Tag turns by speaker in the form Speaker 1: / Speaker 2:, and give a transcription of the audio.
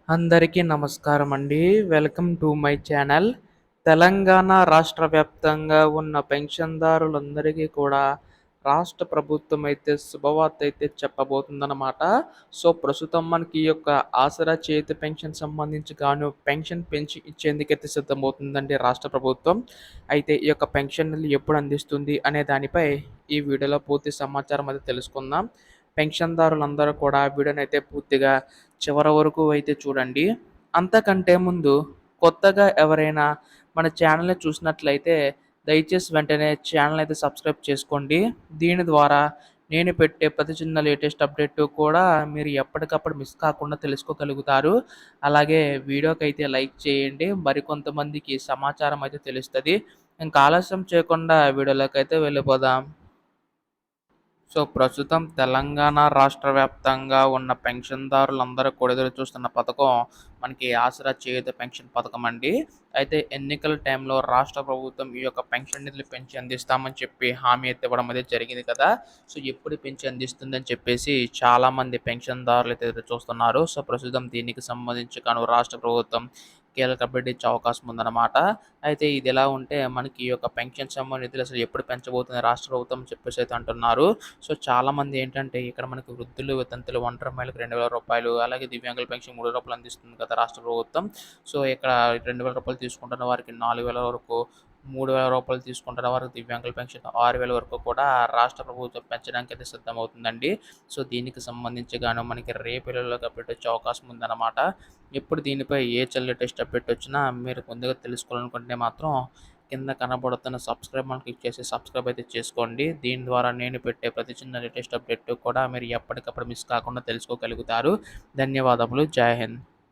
Speaker 1: అందరికీ నమస్కారం అండి. Welcome to my channel. Telangana రాష్ట్ర వ్యాప్తంగా ఉన్న పెన్షన్దారులందరికీ కూడా రాష్ట్ర ప్రభుత్వం అయితే శుభవార్త అయితే చెప్పబోతుందన్నమాట. సో, ప్రస్తుతం మనకి ఈ యొక్క ఆసరా చేతి పెన్షన్ సంబంధించి గాను పెన్షన్ పెంచి ఇచ్చేందుకైతే సిద్ధమవుతుందండి రాష్ట్ర ప్రభుత్వం. అయితే ఈ యొక్క పెన్షన్‌లు ఎప్పుడు అందిస్తుంది అనే దానిపై ఈ వీడియోలో పూర్తి సమాచారం అయితే తెలుసుకుందాం. పెన్షన్దారులందరూ కూడా వీడియోనైతే పూర్తిగా చివరి వరకు అయితే చూడండి. అంతకంటే ముందు కొత్తగా ఎవరైనా మన ఛానల్‌ని చూసినట్లయితే దయచేసి వెంటనే ఛానల్ అయితే సబ్స్క్రైబ్ చేసుకోండి. దీని ద్వారా నేను పెట్టే ప్రతి చిన్న లేటెస్ట్ అప్డేట్ కూడా మీరు ఎప్పటికప్పుడు మిస్ కాకుండా తెలుసుకోగలుగుతారు. అలాగే వీడియోకైతే లైక్ చేయండి. మరికొంతమందికి సమాచారం అయితే తెలుస్తది. ఇంకా ఆలస్యం చేయకుండా వీడియోలోకైతే వెళ్ళిపోదాం. సో, ప్రస్తుతం తెలంగాణ రాష్ట్ర వ్యాప్తంగా ఉన్న పెన్షన్‌దారులందరూ కూడా ఎదురు చూస్తున్న పథకం మనకి ఆసరా చేయూత పెన్షన్ పథకం అండి. అయితే ఎన్నికల టైంలో రాష్ట్ర ప్రభుత్వం ఈ యొక్క పెన్షన్ నిధులు పెంచి అందిస్తామని చెప్పి హామీ అయితే ఇవ్వడం అనేది జరిగింది కదా! సో, ఎప్పుడు పెంచి అందిస్తుందని చెప్పేసి చాలామంది పెన్షన్‌దారులు అయితే ఎదురు చూస్తున్నారు. సో, ప్రస్తుతం దీనికి సంబంధించి గాను రాష్ట్ర ప్రభుత్వం కీలక అప్డేట్ ఇచ్చే అవకాశం ఉందన్నమాట. అయితే ఇదిలా ఉంటే మనకి ఈ యొక్క పెన్షన్ నిధులు అసలు ఎప్పుడు పెంచబోతుంది రాష్ట్ర ప్రభుత్వం అని చెప్పేసి అయితే అంటున్నారు. సో, చాలామంది ఏంటంటే ఇక్కడ మనకు వృద్ధులు, వితంతులు, ఒంటరి మహిళలకు రూ. 2000 అలాగే దివ్యాంగుల పెన్షన్ రూ. 3 అందిస్తుంది కదా రాష్ట్ర ప్రభుత్వం. సో, ఇక్కడ రూ. 2000 తీసుకుంటున్న వారికి 4000 వరకు, రూ. 3000 తీసుకుంటున్న వారికి దివ్యాంగుల పెన్షన్ 6000 వరకు కూడా రాష్ట్ర ప్రభుత్వం పెంచడానికైతే సిద్ధమవుతుందండి. సో, దీనికి సంబంధించి గాను మనకి రేపు ఎల్లుండిలోగా అప్డేట్ వచ్చే అవకాశం ఉందన్నమాట. ఎప్పుడు దీనిపై ఏ లేటెస్ట్ అప్డేట్ వచ్చినా మీరు ముందుగా తెలుసుకోవాలనుకుంటే మాత్రం కింద కనబడుతున్న సబ్స్క్రైబ్ బటన్ క్లిక్ చేసి సబ్స్క్రైబ్ అయితే చేసుకోండి. దీని ద్వారా నేను పెట్టే ప్రతి చిన్న లేటెస్ట్ అప్డేట్ కూడా మీరు ఎప్పటికప్పుడు మిస్ కాకుండా తెలుసుకోగలుగుతారు. ధన్యవాదములు. జై హింద్.